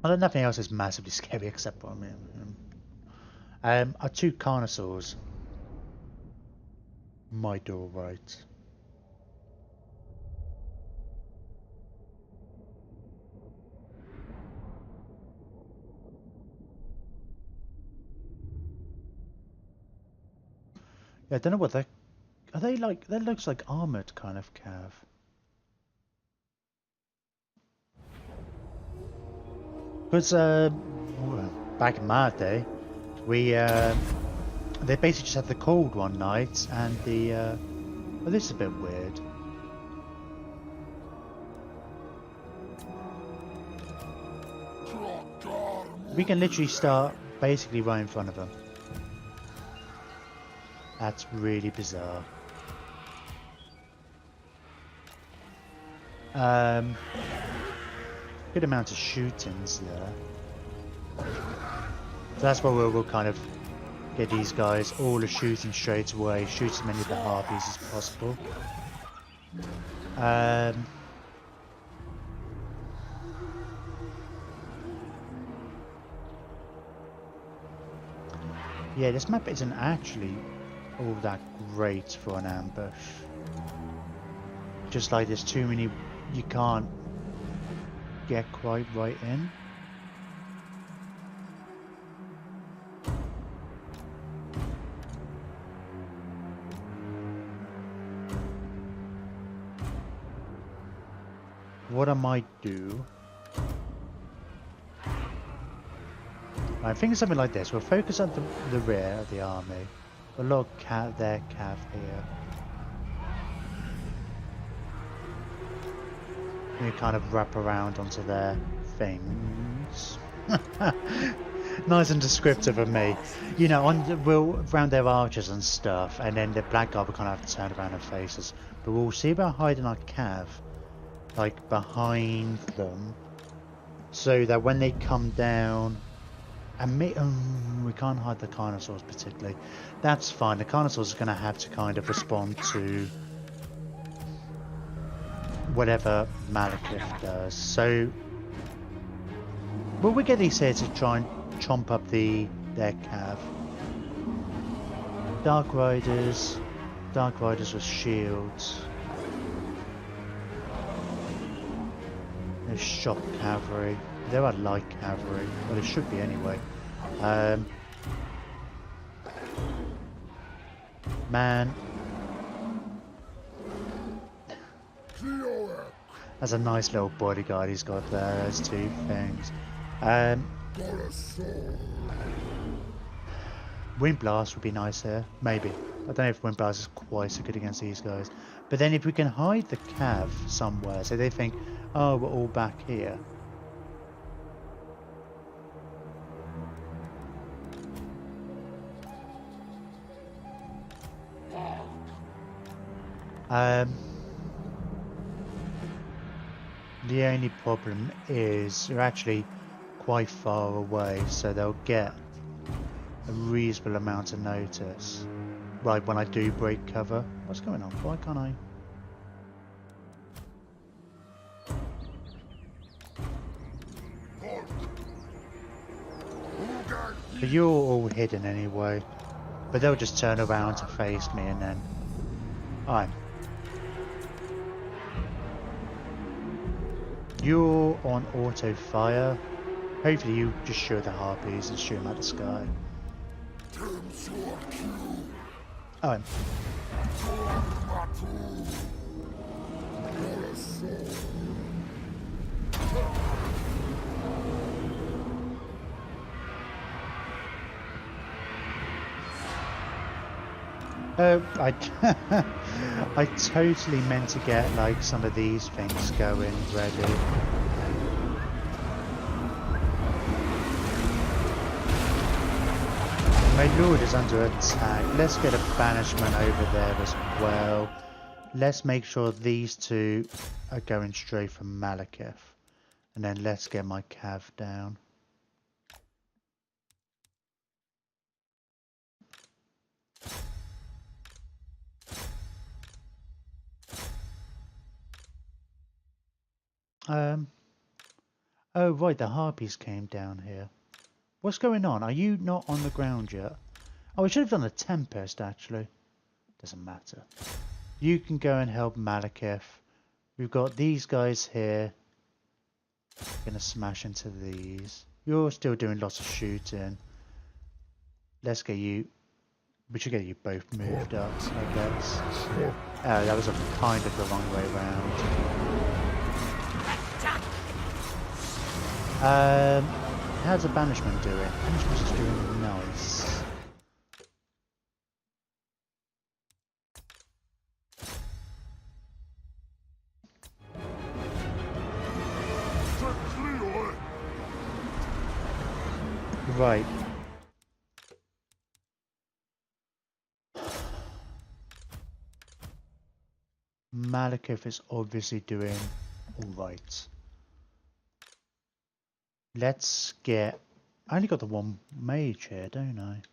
Although nothing else is massively scary except for me. Are two carnosaurs. My door right. Yeah, I don't know what they are. They like that looks like armored kind of cav. Because back in my day, we they basically just had the cold one night and the oh, this is a bit weird. We can literally start basically right in front of them. That's really bizarre. Good amount of shootings there. So that's why we'll kind of get these guys all the shooting straight away, shoot as many of the harpies as possible. Yeah, this map isn't actually all that great for an ambush. Just like there's too many, you can't get quite right in. What I might do, I think something like this. We'll focus on the rear of the army. A lot of their cav here. You kind of wrap around onto their things. Nice and descriptive of me. You know, we'll round their archers and stuff, and then the black guy will kind of have to turn around and face us. But we'll see about hiding our cav, like behind them, so that when they come down, and we can't hide the Carnosaurs particularly. That's fine. The Carnosaurs are going to have to kind of respond to whatever Malekith does. So, will we get these here to try and chomp up their cav? Dark Riders with shields. There's shock cavalry. There are light cavalry. Well, there should be anyway. Man. That's a nice little bodyguard he's got there. There's two things. Wind Blast would be nice here. Maybe. I don't know if Wind Blast is quite so good against these guys. But then if we can hide the cav somewhere, so they think, oh, we're all back here. The only problem is you're actually quite far away, so they'll get a reasonable amount of notice. Right, when I do break cover. What's going on? Why can't I? But you're all hidden anyway. But they'll just turn around to face me and then You're on auto fire. Hopefully you just shoot the harpies and shoot them at the sky. I totally meant to get like some of these things going ready. My lord is under attack. Let's get a banishment over there as well. Let's make sure these two are going straight from Malekith. And then let's get my cav down. Oh, right, the harpies came down here. What's going on? Are you not on the ground yet? Oh, we should have done a tempest, actually. Doesn't matter. You can go and help Malekith. We've got these guys here. Gonna smash into these. You're still doing lots of shooting. Let's get you... We should get you both moved up, I guess. Oh, that was a kind of the wrong way round. How's the banishment doing? Banishment is doing nice. Right. Malekith is obviously doing alright. Let's get... I only got the one mage here, don't I?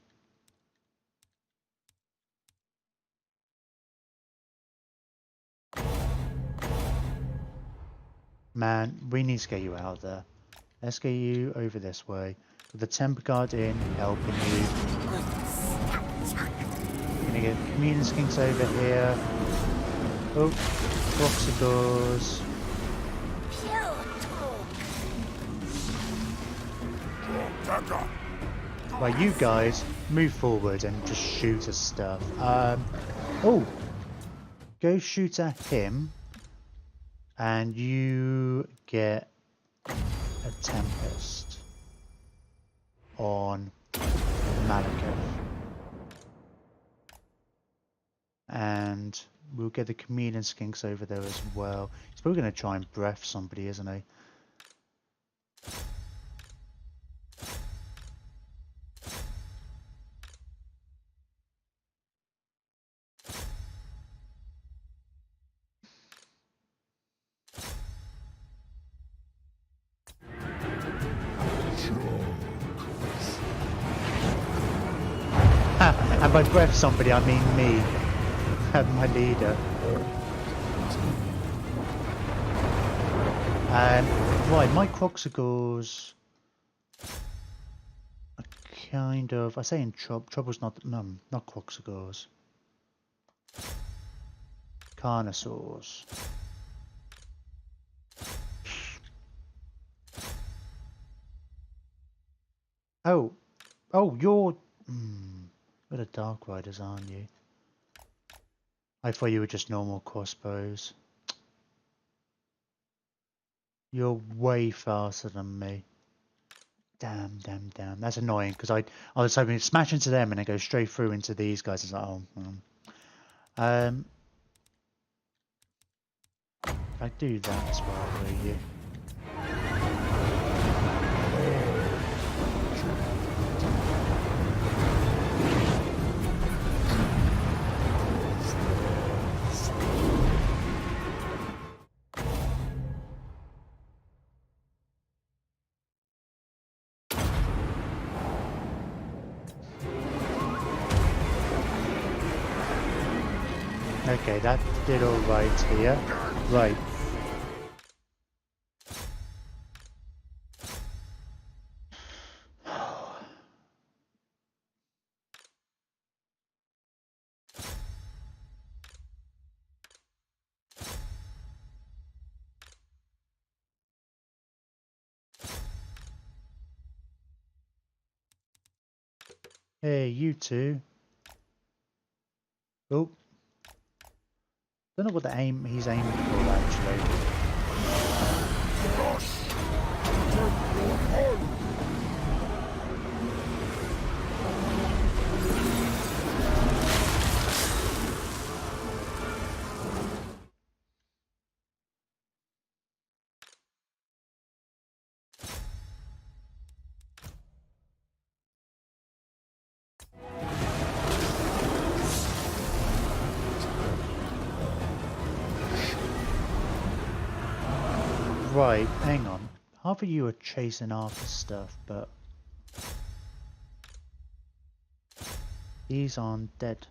Man, we need to get you out there. Let's get you over this way. With the temper guard in, helping you. Gonna get communion skinks over here. Oh, boxer. Right, you guys move forward and just shoot at stuff. Oh, go shoot at him, and you get a tempest on Malekith, and we'll get the chameleon skinks over there as well. He's probably going to try and breath somebody, isn't he? And by breath somebody, I mean me, my leader. Right, my Croxigors are kind of... I say in trouble's not... No, not Croxigors. Carnosaurs. Oh, you're... You're the Dark Riders, aren't you? I thought you were just normal crossbows. You're way faster than me. Damn. That's annoying, because I was hoping to smash into them and then go straight through into these guys. It's like, oh... if I do that as well, will you? Okay, that did alright here. Right. Hey, you two. Oh. Don't know what he's aiming for, actually. Right, hang on. Half of you are chasing after stuff, but these aren't dead.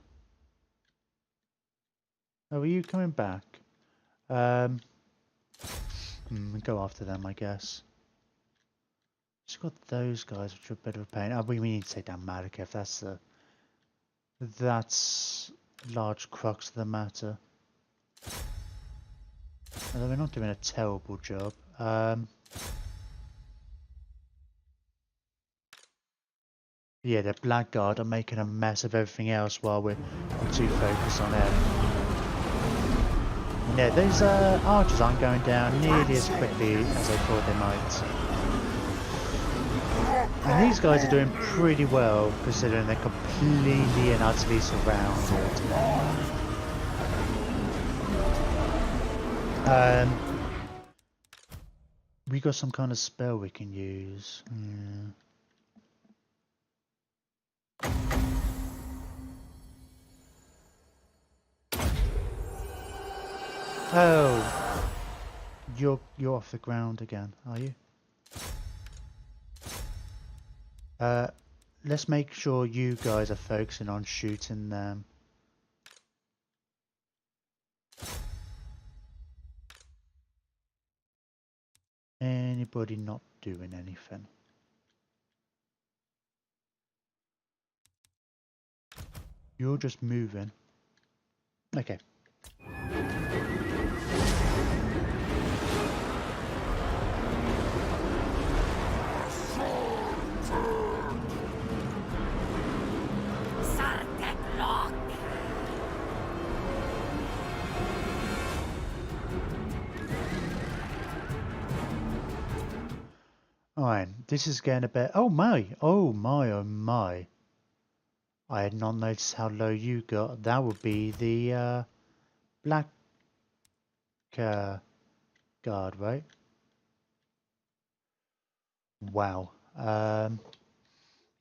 Oh, are you coming back? Go after them, I guess. Just got those guys, which are a bit of a pain. Oh, we need to take down Malekith. That's large crux of the matter. Although we're not doing a terrible job. Yeah, the Blackguard are making a mess of everything else while we're too focused on it. Yeah, those archers aren't going down nearly as quickly as I thought they might. And these guys are doing pretty well considering they're completely and utterly surrounded. We got some kind of spell we can use. Oh, you're off the ground again, are you? Let's make sure you guys are focusing on shooting them. Anybody not doing anything? You're just moving. Okay. Alright, this is getting a bit... Oh my, oh my, oh my. I had not noticed how low you got. That would be the black guard, right? Wow.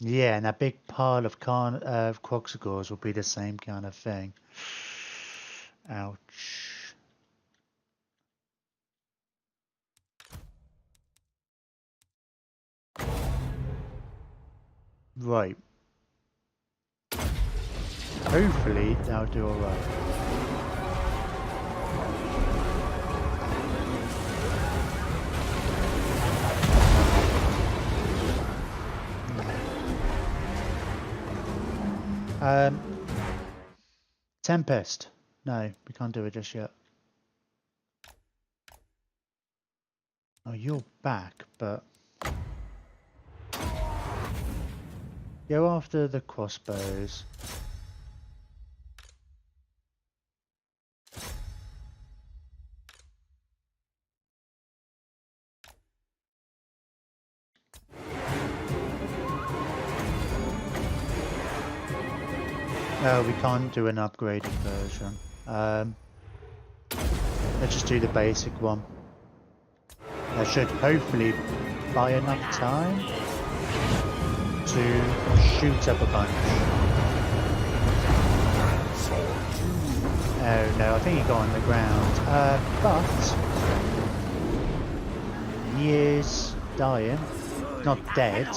Yeah, and a big pile of Croxagores will be the same kind of thing. Ouch. Right. Hopefully they'll do alright. Tempest. No, we can't do it just yet. Oh, you're back, but... Go after the crossbows. Oh, we can't do an upgraded version. Let's just do the basic one. That should hopefully buy enough time to shoot up a bunch. Oh no, I think he got on the ground. But he is dying, not dead.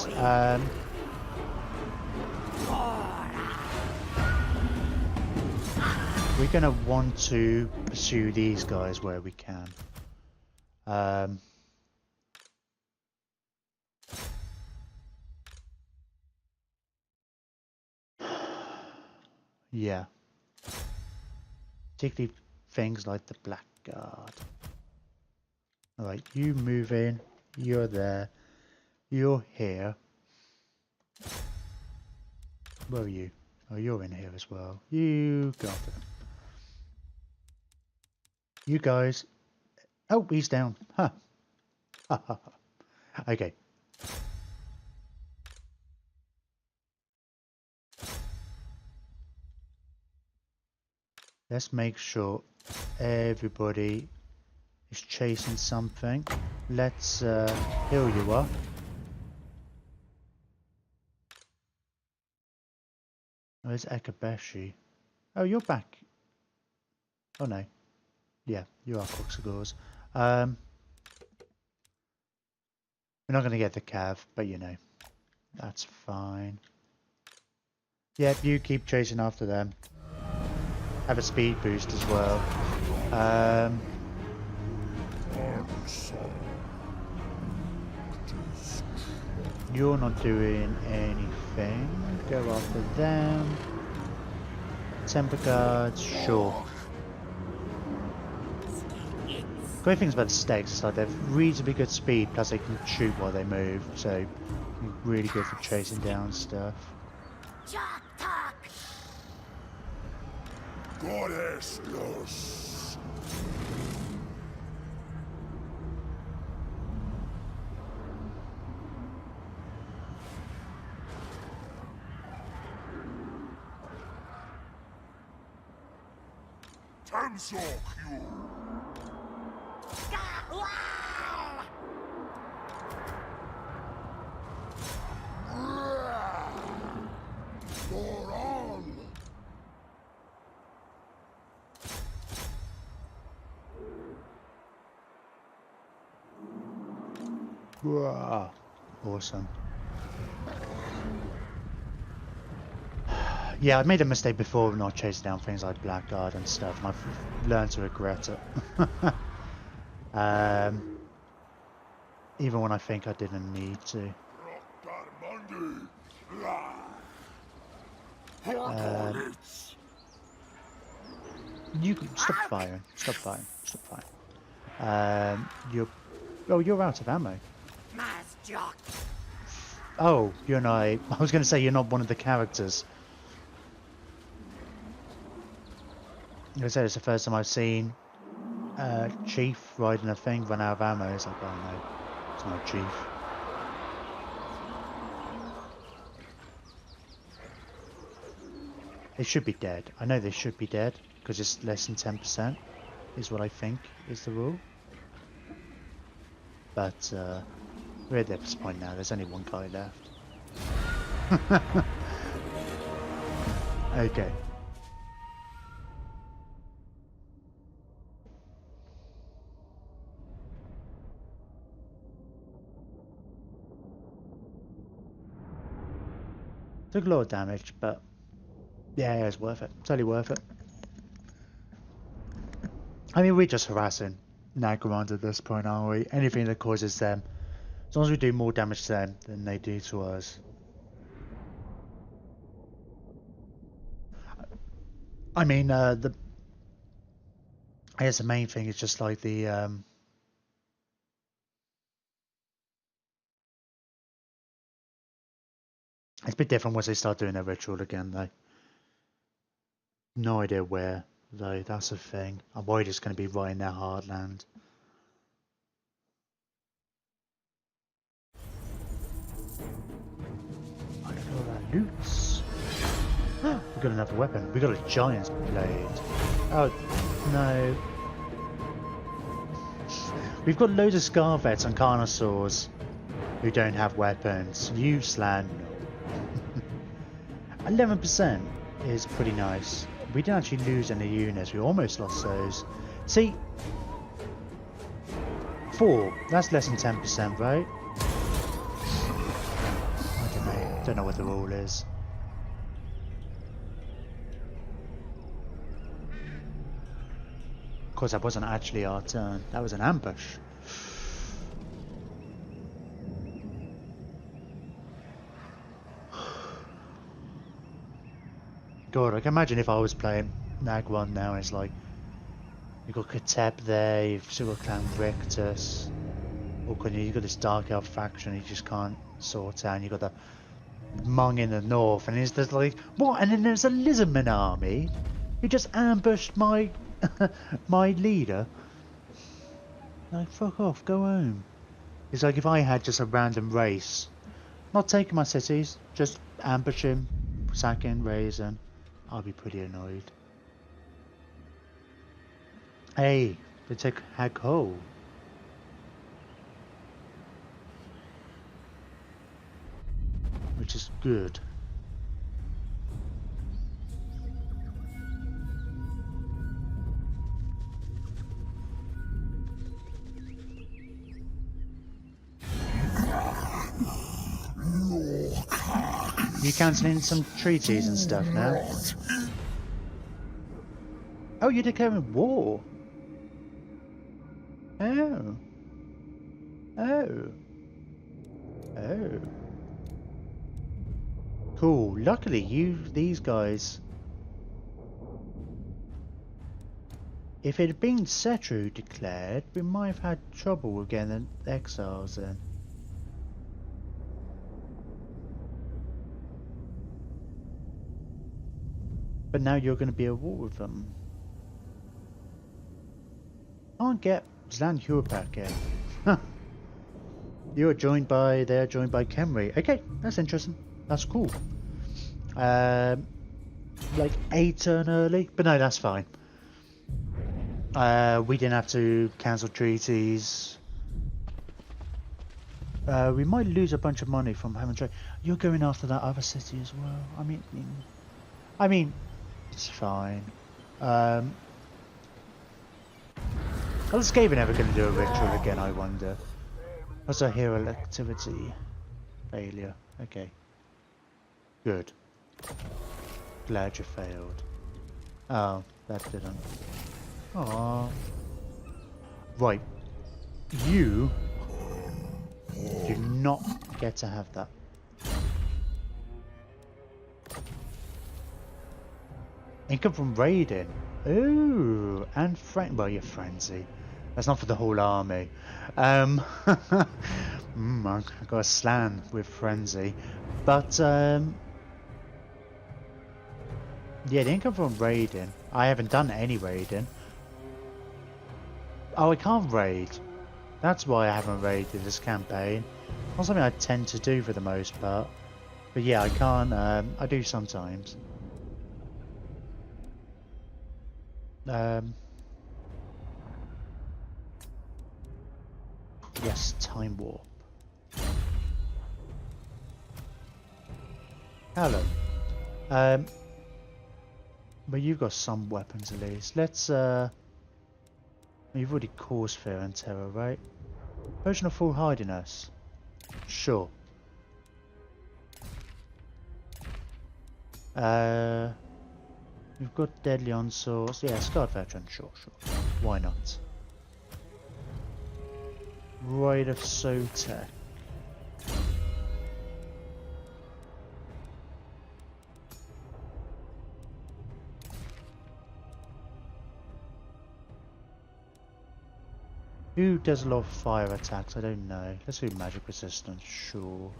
We're going to want to pursue these guys where we can. Yeah. Particularly things like the Blackguard. Alright, you move in. You're there. You're here. Where are you? Oh, you're in here as well. You got it. You guys. Oh, he's down. Huh. Okay. Let's make sure everybody is chasing something. Let's heal you up. Where's Ekabeshi? Oh, you're back. Oh no. Yeah, you are Croxagores. We're not going to get the cav, but you know, that's fine. Yep, you keep chasing after them. Have a speed boost as well. You're not doing anything. Go after them. Temper guards, sure. Great things about the stakes is like they're reasonably good speed, plus they can shoot while they move, so really good for chasing down stuff. Wow, awesome. Yeah, I made a mistake before not chasing down things like Blackguard and stuff, and I've learned to regret it. Even when I think I didn't need to. You can stop firing. Stop firing. Stop firing. You're out of ammo. Oh, you're not. I was going to say you're not one of the characters. Like I said, it's the first time I've seen Chief riding a thing run out of ammo. It's like, oh no, it's not Chief. They should be dead. I know they should be dead because it's less than 10% is what I think is the rule. But we're at this point now. There's only one guy left. Okay. Took a lot of damage, but yeah, it's worth it. Totally worth it. I mean, we're just harassing Nagrand at this point, aren't we? Anything that causes them, as long as we do more damage to them than they do to us. I mean, I guess the main thing is just like the it's a bit different once they start doing their ritual again, though. No idea where, though. That's the thing. I'm worried it's going to be right in their heartland. I don't know that loots. We got another weapon. We got a giant's blade. Oh no. We've got loads of Scarvets and Carnosaurs who don't have weapons. You slan. 11% is pretty nice. We didn't actually lose any units. We almost lost those. See, 4. That's less than 10%, right? I don't know. Don't know what the rule is. Of course, that wasn't actually our turn. That was an ambush. God, I can imagine if I was playing Nagrand now, it's like you've got Katep there, you've still got Clan Rictus, you've got this Dark Elf faction you just can't sort out, and you've got the Hmong in the north, and it's just like, what? And then there's a Lizardmen army who just ambushed my my leader. Like, fuck off, go home. It's like if I had just a random race, not taking my cities, just ambush him, sacking, raising. I'll be pretty annoyed. Hey, they took Hag Ho. Which is good. You cancelling some treaties and stuff now? Oh, you're declaring war? Oh. Oh. Oh. Cool. Luckily, these guys. If it had been Setru declared, we might have had trouble with getting the exiles in. But now you're going to be at war with them. Can't get Zlan Hurpak in. They're joined by Khemri. Okay, that's interesting. That's cool. Like 8 turn early, but no, that's fine. We didn't have to cancel treaties. We might lose a bunch of money from having trade. You're going after that other city as well. I mean, it's fine. Is Skaven ever going to do a ritual again, I wonder? What's our hero activity? Failure. Okay. Good. Glad you failed. Oh, that didn't. Aww. Right. You do not get to have that. Income from raiding. Ooh, and well, you're frenzy. That's not for the whole army. I got a slan with frenzy, but yeah, the income from raiding. I haven't done any raiding. Oh, I can't raid. That's why I haven't raided this campaign. Not something I tend to do for the most part. But yeah, I can't. I do sometimes. Yes, time warp. Hello. But you've got some weapons at least. Let's you've already caused fear and terror, right? Version of full hardiness. Sure. You've got deadly onslaughts. Yeah, Scarred Veteran. Sure. Why not? Rite of Sotek. Who does a lot of fire attacks? I don't know. Let's do magic resistance. Sure.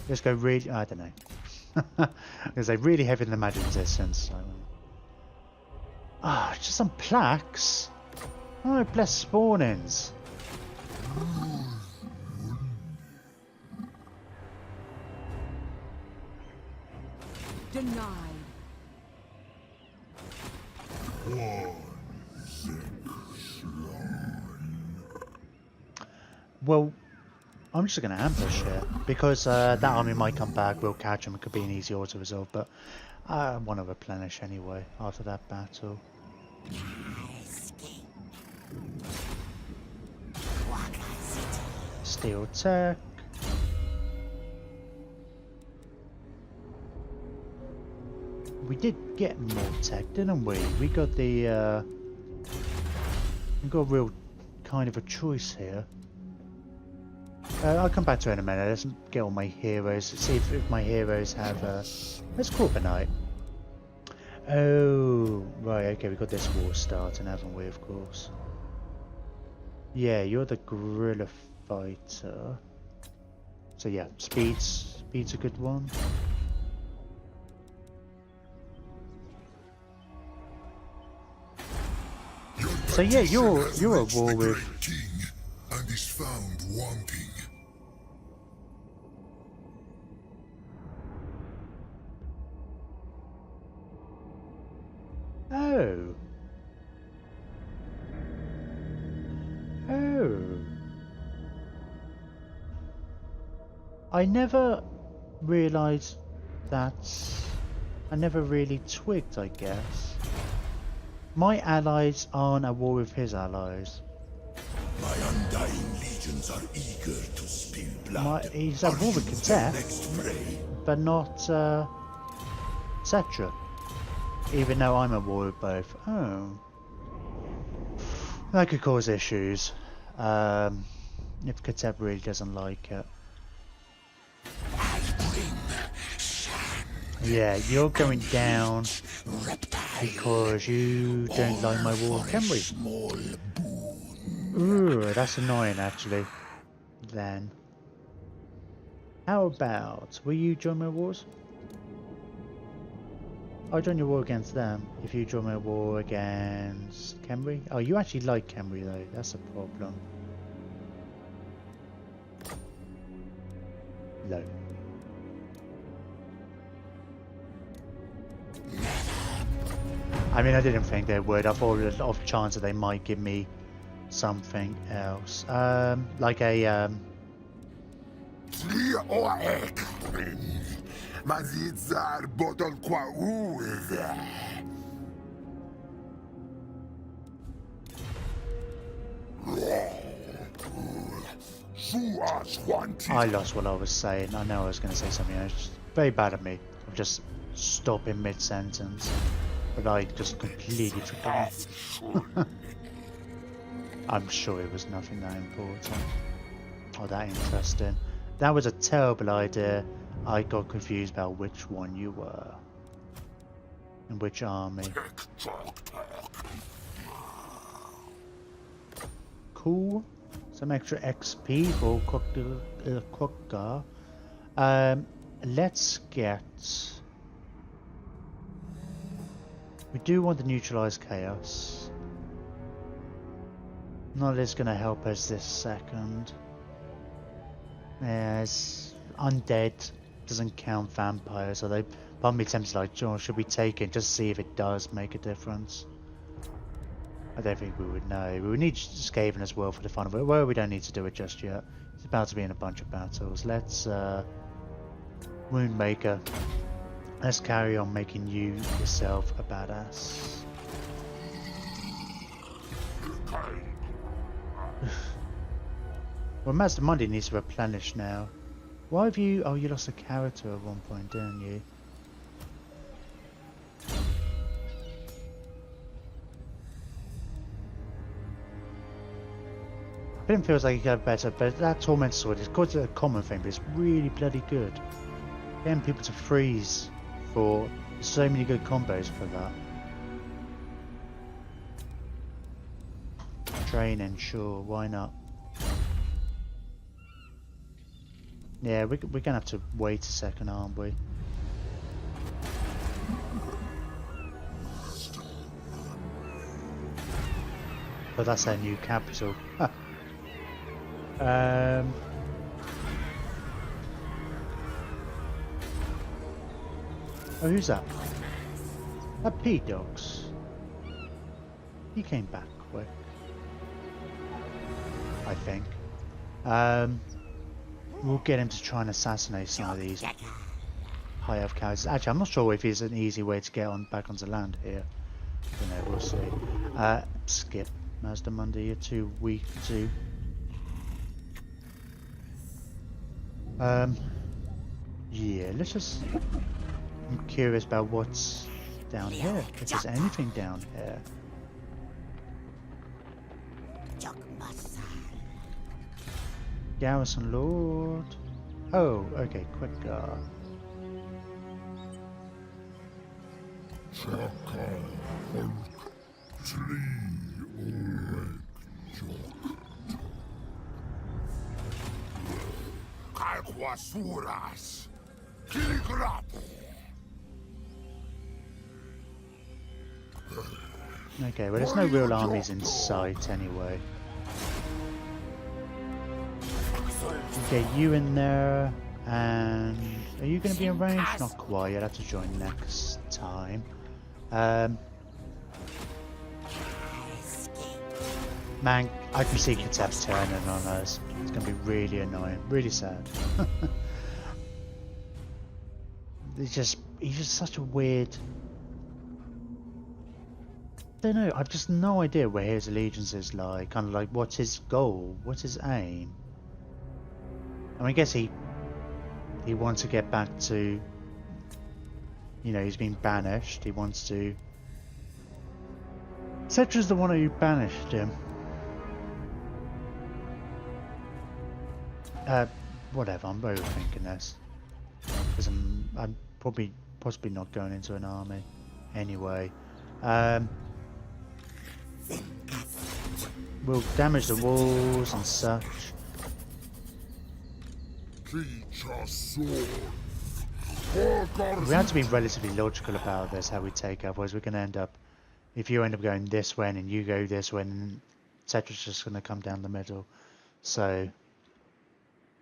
Let's go really. I don't know. Because they're really heavy in the magic resistance. Ah, just some plaques. Oh, bless spawnings. Denied. Well, I'm just going to ambush here because that army might come back. We'll catch them. It could be an easy auto resolve, but I want to replenish anyway after that battle. Steel tech. We did get more tech, didn't we? We got the we got a real kind of a choice here. I'll come back to it in a minute. Let's get all my heroes. See if my heroes have let's call it a night. Oh, right, okay, we got this war starting, haven't we, of course. Yeah, you're the guerrilla fighter. So yeah, speed's a good one. So yeah, you're at war with king and is found wanting. Oh. I never realised that. I never really twigged, I guess. My allies aren't at war with his allies. My undying legions are eager to spill blood. He's at war with Katef, but not Cetra. Even though I'm at war with both. Oh. That could cause issues. If Katef really doesn't like it. I bring Shan. Yeah, you're going down because you don't like my war, can we? Small Ooh, that's annoying actually. Then, how about will you join my wars? I'll join your war against them if you join my war against Kemri. Oh, you actually like Kemri though, that's a problem. No. I mean, I didn't think they would. I thought there was off chance that they might give me something else. Like a Mazizar bodon qua I lost what I was saying. I know I was going to say something else. Very bad of me. I'm just stopping mid-sentence. But I just completely forgot. I'm sure it was nothing that important. Or that interesting. That was a terrible idea. I got confused about which one you were. And which army. Cool. Some extra XP for Krokgar. Let's get... We do want to neutralize chaos. Not that it's going to help us this second. Yes, undead doesn't count vampires, so they probably tempted like, oh, should we take it just to see if it does make a difference? I don't think we would know. We would need Skaven as well for the fun of it. Well, we don't need to do it just yet. It's about to be in a bunch of battles. Let's Woundmaker. Let's carry on making you yourself a badass. Well, Mazdamundi needs to replenish now. Why have you... Oh, you lost a character at one point, didn't you? It feels like you got better, but that Torment Sword is quite a common thing, but it's really bloody good. Getting people to freeze for so many good combos for that. Training, sure, why not? Yeah, we're gonna have to wait a second, aren't we? But that's our new capital. Oh, who's that? A P-Dogs. He came back quick, I think. We'll get him to try and assassinate some of these high elf characters. Actually, I'm not sure if there's an easy way to get on back onto land here. Don't know, we'll see. Skip. Mazdamundi, you're too weak to... Yeah, let's just... I'm curious about what's down here. If there's anything down here. Garrison Lord. Oh, okay, quick guard. Okay, well there's no real armies in sight anyway. Get you in there, and are you going to be in range? Not quite, you'll have to join next time. Man, I can see Katep's turning on us. It's going to be really annoying, really sad. he's just such a weird... I don't know, I've just no idea where his allegiances lie. Kind of like, what's his goal? What's his aim? I mean, I guess he wants to get back to, you know, he's been banished. He wants to... Cetra's the one who banished him. Whatever, I'm overthinking this. Because I'm probably possibly not going into an army. Anyway, we'll damage the walls and such. Teach us sword. We have to be relatively logical about this, how we take, otherwise we're going to end up, if you end up going this way and you go this way, and Tetra's just going to come down the middle. So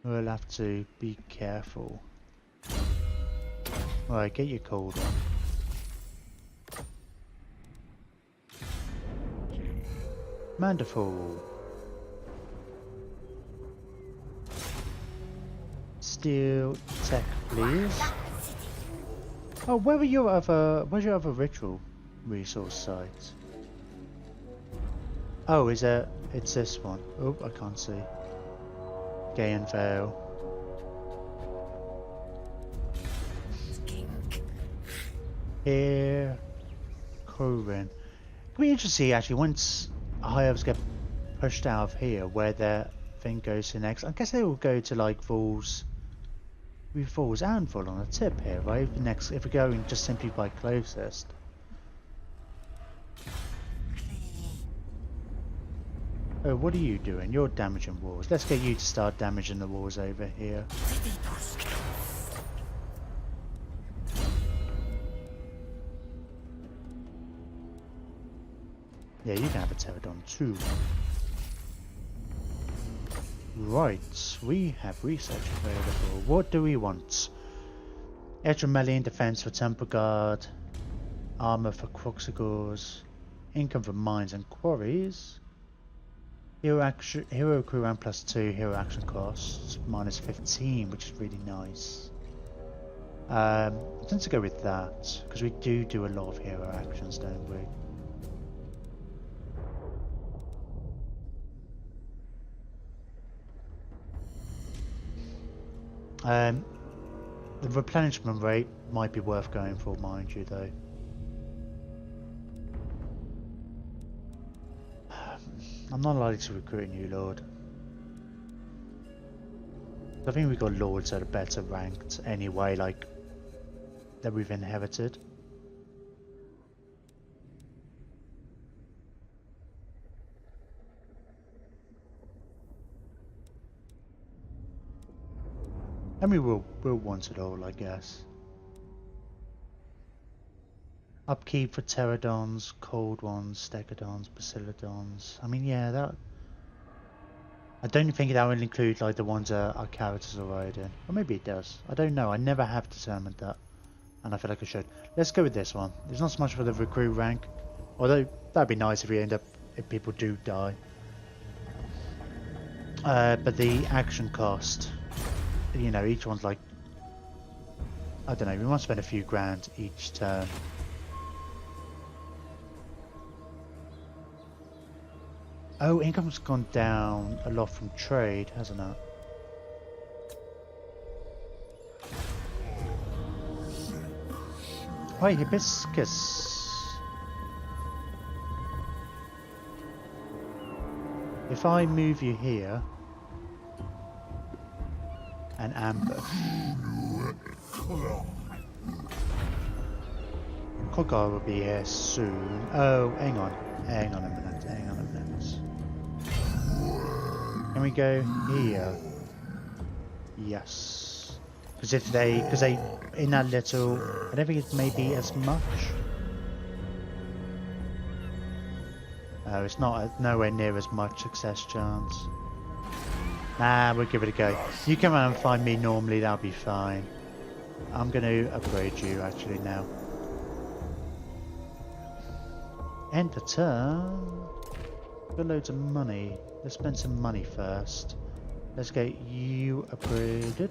we'll have to be careful. Alright, get your cold on. Mandafall. Steel tech, please. Oh, where's your other ritual resource site? Oh, it's this one. Oh, I can't see. Gayan Vale. Here, Corin. It'll be interesting to see actually once high ups get pushed out of here where their thing goes to next. I guess they will go to like Falls and Fall on a tip here, right? Next, if we're going just simply by closest. Oh, what are you doing? You're damaging walls. Let's get you to start damaging the walls over here. Yeah, you can have a pterodon too. Right, we have research available. What do we want? Extra melee defense for Temple Guard, armor for Croxigors, income from mines and quarries, hero crew rank +2, hero action costs -15, which is really nice. I tend to go with that because we do a lot of hero actions, don't we? The replenishment rate might be worth going for, mind you, though. I'm not likely to recruit a new lord. I think we've got lords that are better ranked anyway, like that we've inherited. I mean, we'll want it all, I guess. Upkeep for pterodons, cold ones, stegodons, basiladons. I mean, yeah, that. I don't think that will include like the ones that our characters are riding, or maybe it does. I don't know. I never have determined that, and I feel like I should. Let's go with this one. There's not so much for the recruit rank, although that'd be nice if people do die. But the action cost. You know, each one's like, I don't know, we might spend a few grand each turn. Oh, income's gone down a lot from trade, hasn't it? Wait, hibiscus. If I move you here and ambush, Kogar will be here soon. Oh, hang on a minute. Can we go here? Yes. Because they in that little, I don't think it's maybe as much. Oh, it's not nowhere near as much success chance. Nah, we'll give it a go. You come around and find me normally, that'll be fine. I'm going to upgrade you actually now. End the turn. Got loads of money. Let's spend some money first. Let's get you upgraded.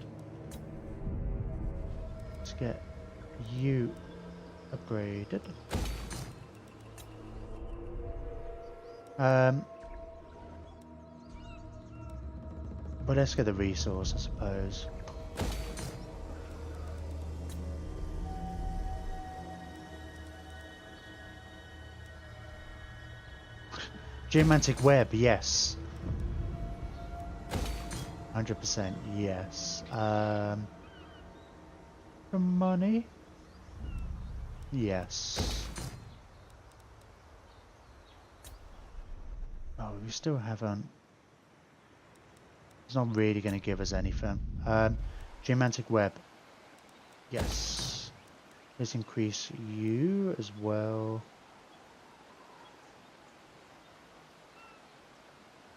Let's get you upgraded. But let's get the resource, I suppose. Geomantic web, yes. 100% yes. For money? Yes. Oh, we still haven't. It's not really going to give us anything. Geomantic web. Yes. Let's increase you as well.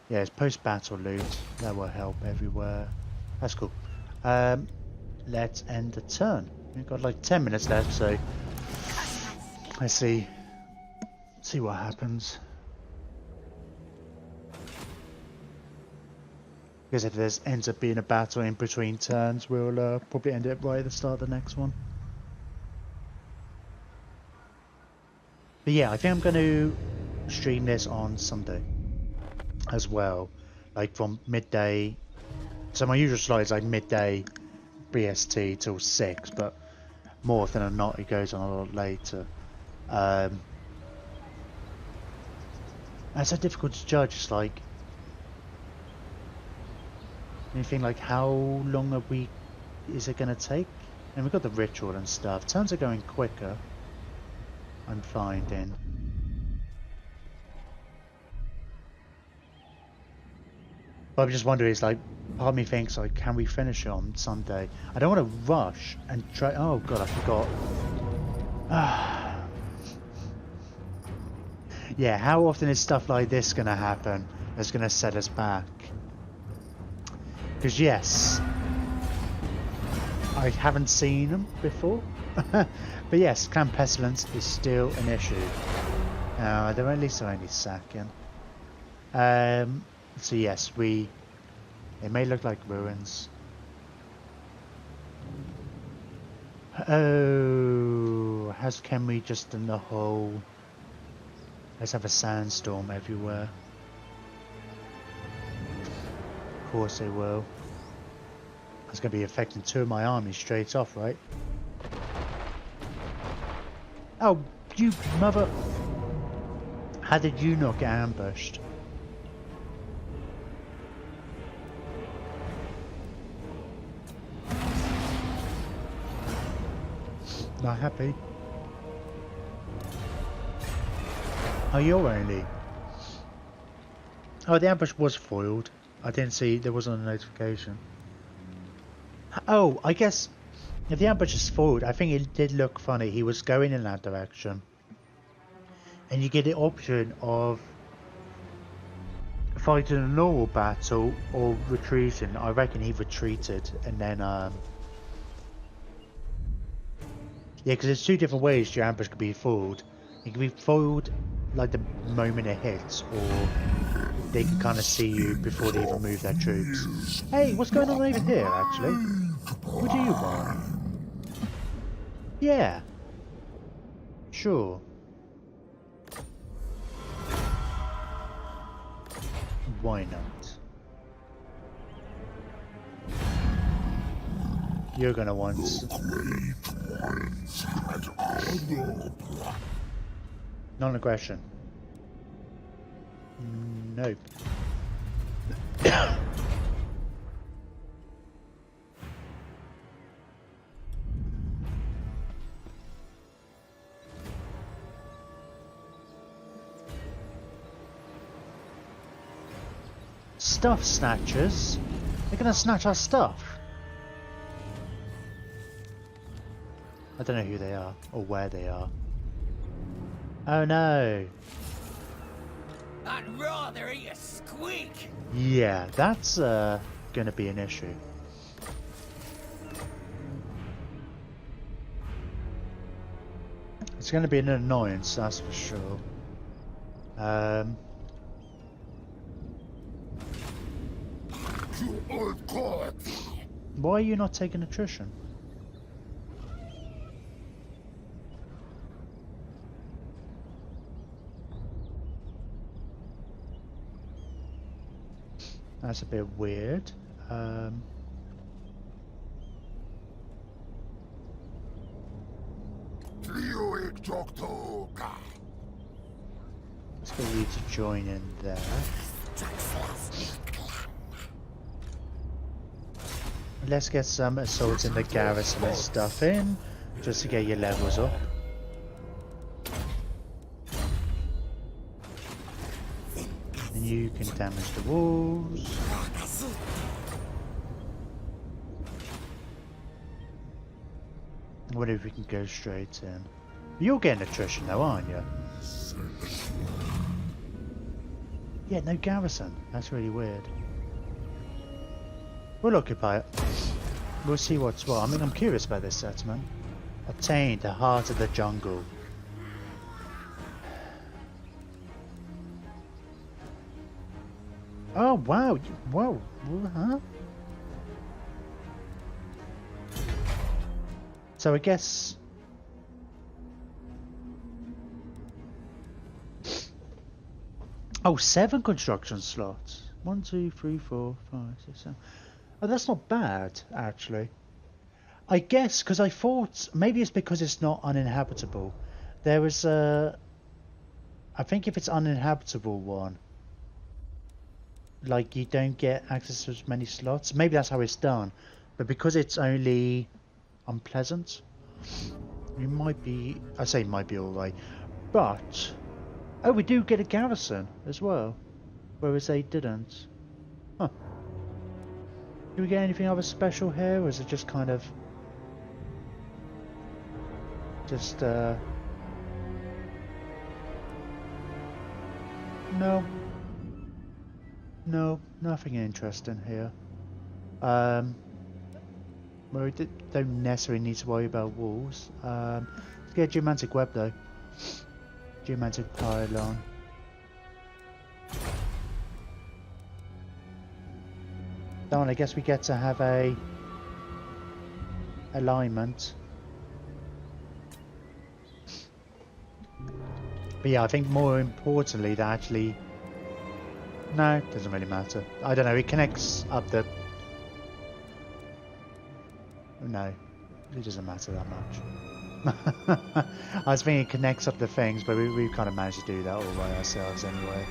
Yeah, it's post-battle loot. That will help everywhere. That's cool. Let's end the turn. We've got like 10 minutes left, so let's see what happens. Because if there ends up being a battle in between turns, we'll probably end it right at the start of the next one. But yeah, I think I'm going to stream this on Sunday as well, like from midday. So my usual slot is like midday BST till 6, but more often than not it goes on a lot later. It's so difficult to judge. It's like anything like how long is it going to take? And we've got the ritual and stuff. Turns are going quicker, I'm finding. But I'm just wondering, it's like, part of me thinks like, can we finish it on Sunday? I don't want to rush and try. Oh god, I forgot. Yeah, how often is stuff like this going to happen that's going to set us back? Because yes, I haven't seen them before. But yes, Clan Pestilence is still an issue. They're at least only sacking. So yes, it may look like ruins. Oh, has Kenry just done the whole... Let's have a sandstorm everywhere. Of course they will. That's going to be affecting 2 of my armies straight off, right? Oh, you mother... How did you not get ambushed? Not happy. Oh, you're only... Oh, the ambush was foiled. I didn't see, there wasn't a notification. Oh, I guess if the ambush is foiled, I think it did look funny. He was going in that direction. And you get the option of fighting a normal battle or retreating. I reckon he retreated and then yeah, because there's 2 different ways your ambush could be foiled. It can be foiled like the moment it hits, or they can kind of see you before they even move their troops. Hey, what's going on over here, actually? What do you want? Yeah. Sure. Why not? You're gonna want... Non-aggression. Nope. Stuff snatchers? They're gonna snatch our stuff? I don't know who they are or where they are. Oh no! I'd rather eat a squeak. Yeah, that's gonna be an issue. It's gonna be an annoyance, that's for sure. Why are you not taking attrition? That's a bit weird. Let's get you to join in there. Let's get some assaults in the garrison and stuff in, just to get your levels up. You can damage the walls. I wonder if we can go straight in. You're getting attrition though, aren't you? Yeah, no garrison. That's really weird. We'll occupy it. We'll see what's what. I mean, I'm curious about this settlement. Obtained the heart of the jungle. Oh, wow. Whoa. Huh? So I guess... Oh, 7 construction slots. 1, 2, 3, 4, 5, 6, 7. Oh, that's not bad, actually. I guess, because I thought... Maybe it's because it's not uninhabitable. There is a... I think if it's uninhabitable one, like, you don't get access to as many slots. Maybe that's how it's done. But because it's only unpleasant, you might be... I say might be alright. But... Oh, we do get a garrison as well, whereas they didn't. Huh. Do we get anything other special here, or is it just kind of... Just, No. No, nothing interesting here. Well, we don't necessarily need to worry about walls. Let's get a geomantic web though. Geomantic pylon. Darn, I guess we get to have a alignment. But yeah, I think more importantly that actually... No, it doesn't really matter. I don't know, it connects up the... No, it doesn't matter that much. I was thinking it connects up the things, but we've kind of managed to do that all by ourselves anyway.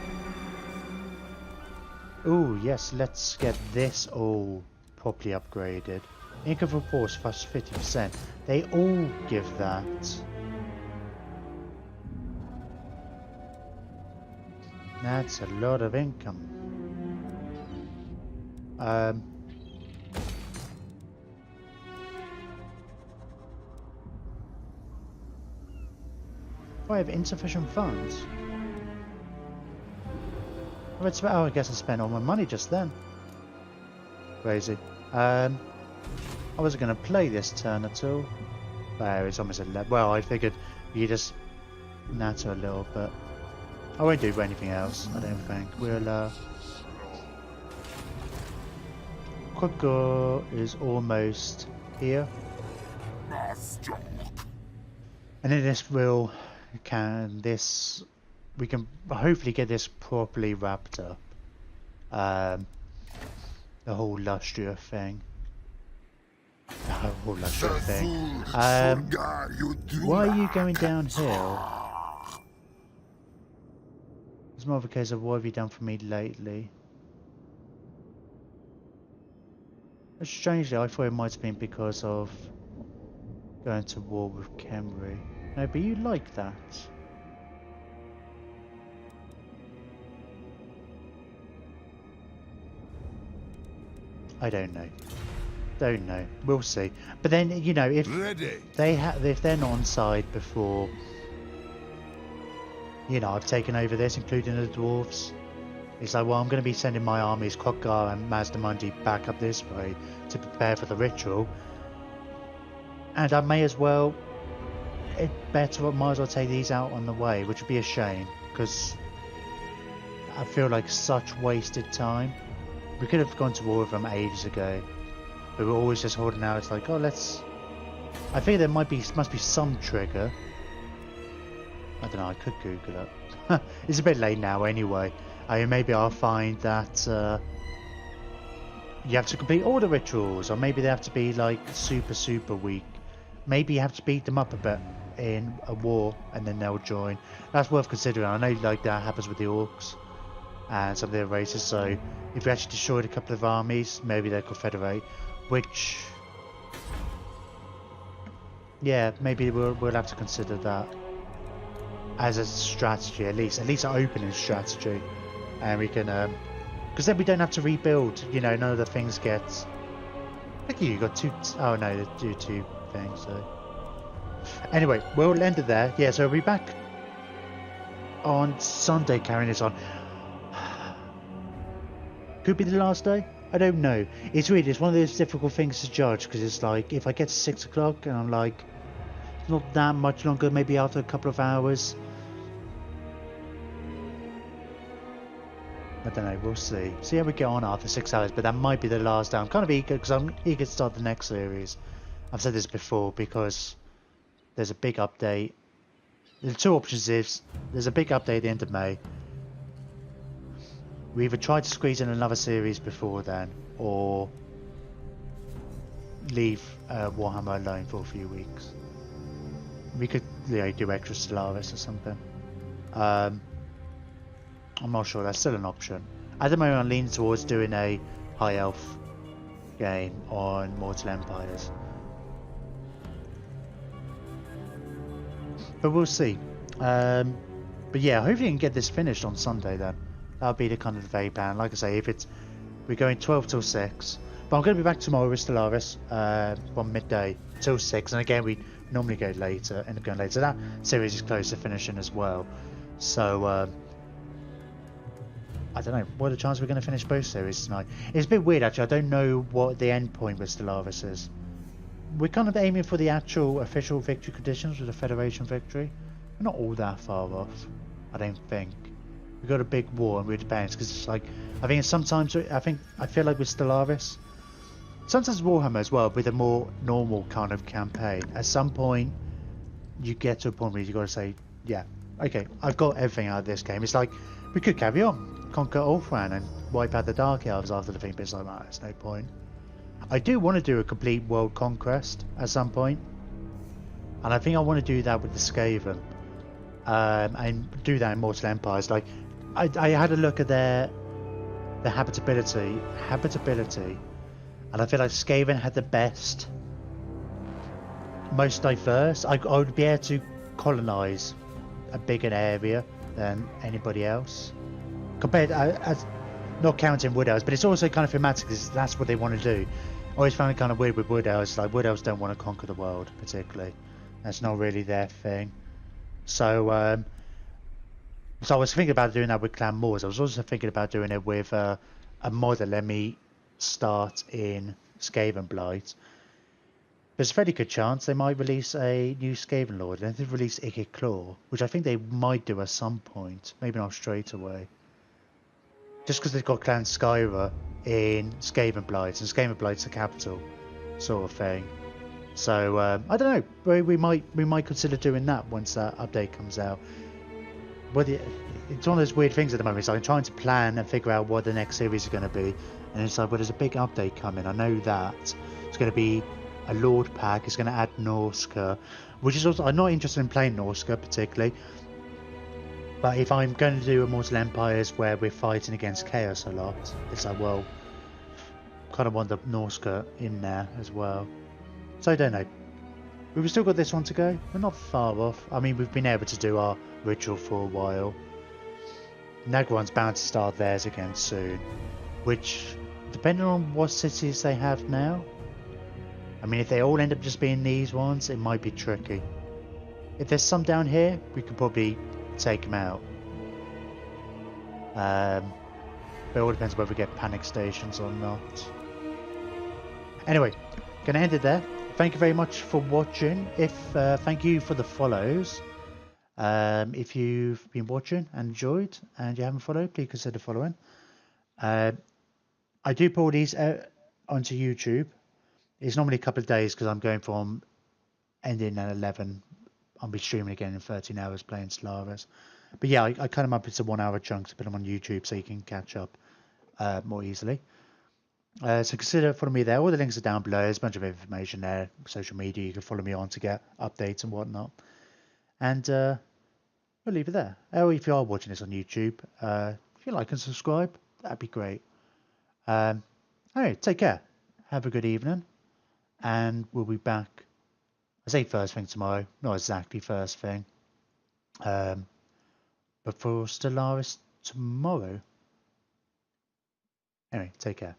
Ooh, yes, let's get this all properly upgraded. Income for force plus 50%. They all give that. That's a lot of income. I have insufficient funds. Oh, I guess I spent all my money just then. Crazy. I wasn't going to play this turn at all. But it's almost 11. Well, I figured you just natter a little bit. I won't do anything else, I don't think. We'll, Quadgar is almost here. And then this will... we can hopefully get this properly wrapped up. The whole Lustria thing. The whole Lustria thing. Why are you going downhill? It's more of a case of what have you done for me lately? Strangely, I thought it might have been because of going to war with Khemri. No, but you like that. I don't know. Don't know. We'll see. But then, you know, if they're not on side before, you know, I've taken over this, including the dwarves. It's like, well, I'm going to be sending my armies, Khadgar and Mazdamundi, back up this way to prepare for the ritual. And I may as well, might as well take these out on the way, which would be a shame, because I feel like such wasted time. We could have gone to war with them ages ago, but we're always just holding out. It's like, oh, let's... I think there must be some trigger. I don't know, I could Google it. It's a bit late now anyway. I mean, maybe I'll find that you have to complete all the rituals, or maybe they have to be like super weak. Maybe you have to beat them up a bit in a war and then they'll join. That's worth considering. I know like that happens with the orcs and some of their races, so if we actually destroyed a couple of armies, maybe they could federate, which, yeah, maybe we'll have to consider that as a strategy, at least an opening strategy. and we can because then we don't have to rebuild. You know, none of the things get. Look at you, got two. Oh no, they do two things. So anyway, we'll end it there. Yeah, so we'll be back on Sunday carrying this on. Could be the last day. I don't know. It's weird. It's one of those difficult things to judge because it's like if I get to 6 o'clock and I'm like, it's not that much longer. Maybe after a couple of hours. I don't know. We'll see. See how we get on after 6 hours. But that might be the last day. I'm kind of eager because I'm eager to start the next series. I've said this before because there's a big update. The two options is there's a big update at the end of May. We either try to squeeze in another series before then, or leave Warhammer alone for a few weeks. We could, you know, do extra Stellaris or something. I'm not sure. That's still an option. At the moment, I'm leaning towards doing a high elf game on Mortal Empires, but we'll see. But yeah, hopefully, we can get this finished on Sunday then. That'll be the kind of the vague plan. Like I say, if it's we're going 12 till 6, but I'm going to be back tomorrow with Stellaris from midday till 6, and again we normally go later, end up going later. That series is close to finishing as well, so I don't know. What are the chances we're going to finish both series tonight? It's a bit weird actually. I don't know what the end point with Stellaris is. We're kind of aiming for the actual official victory conditions with the Federation victory. We're not all that far off, I don't think. We got a big war and we're advanced because it's like I think sometimes I feel like with Stellaris, sometimes Warhammer as well, with a more normal kind of campaign. At some point, you get to a point where you got to say, yeah, okay, I've got everything out of this game. It's like we could carry on, conquer Ulthran and wipe out the Dark Elves after the thing, but it's like, nah, there's no point. I do want to do a complete world conquest at some point, and I think I want to do that with the Skaven, and do that in Mortal Empires. Like I had a look at the habitability, and I feel like Skaven had the best, most diverse. I would be able to colonize a bigger area than anybody else, compared as not counting Wood Elves, but it's also kind of thematic because that's what they want to do. I always found it kind of weird with Wood Elves. Like Wood Elves don't want to conquer the world particularly. That's not really their thing. So I was thinking about doing that with Clan Moors. I was also thinking about doing it with a mod that let me start in Skaven Blight. There's a fairly good chance they might release a new Skaven Lord, and they've released Ikit Claw, which I think they might do at some point, maybe not straight away. Just because they've got Clan Skyra in Skaven Blight, and Skaven Blight's the capital, sort of thing. So I don't know. We might consider doing that once that update comes out. Whether it's one of those weird things at the moment. It's like I'm trying to plan and figure out what the next series is going to be, and it's like, well, there's a big update coming. I know that it's going to be a Lord pack. It's going to add Norska, which is also I'm not interested in playing Norska particularly. But if I'm going to do a Mortal Empires where we're fighting against Chaos a lot, it's like, well, kind of want the Norska in there as well. So I don't know. We've still got this one to go. We're not far off. I mean, we've been able to do our ritual for a while. Nagwan's bound to start theirs again soon, which, depending on what cities they have now, I mean, if they all end up just being these ones, it might be tricky. If there's some down here, we could probably take them out. But it all depends whether we get panic stations or not. Anyway, gonna end it there. Thank you very much for watching. Thank you for the follows. If you've been watching and enjoyed and you haven't followed, please consider following. I do pull these out onto YouTube. It's normally a couple of days because I'm going from ending at 11. I'll be streaming again in 13 hours playing Stellaris. But yeah, I cut them up into 1 hour chunks to put them on YouTube so you can catch up more easily. So consider following me there. All the links are down below. There's a bunch of information there. Social media, you can follow me on to get updates and whatnot. And we'll leave it there. Oh, if you are watching this on YouTube, if you like and subscribe, that'd be great. Anyway, take care. Have a good evening. And we'll be back. I say first thing tomorrow. Not exactly first thing. But for Stellaris tomorrow. Anyway, take care.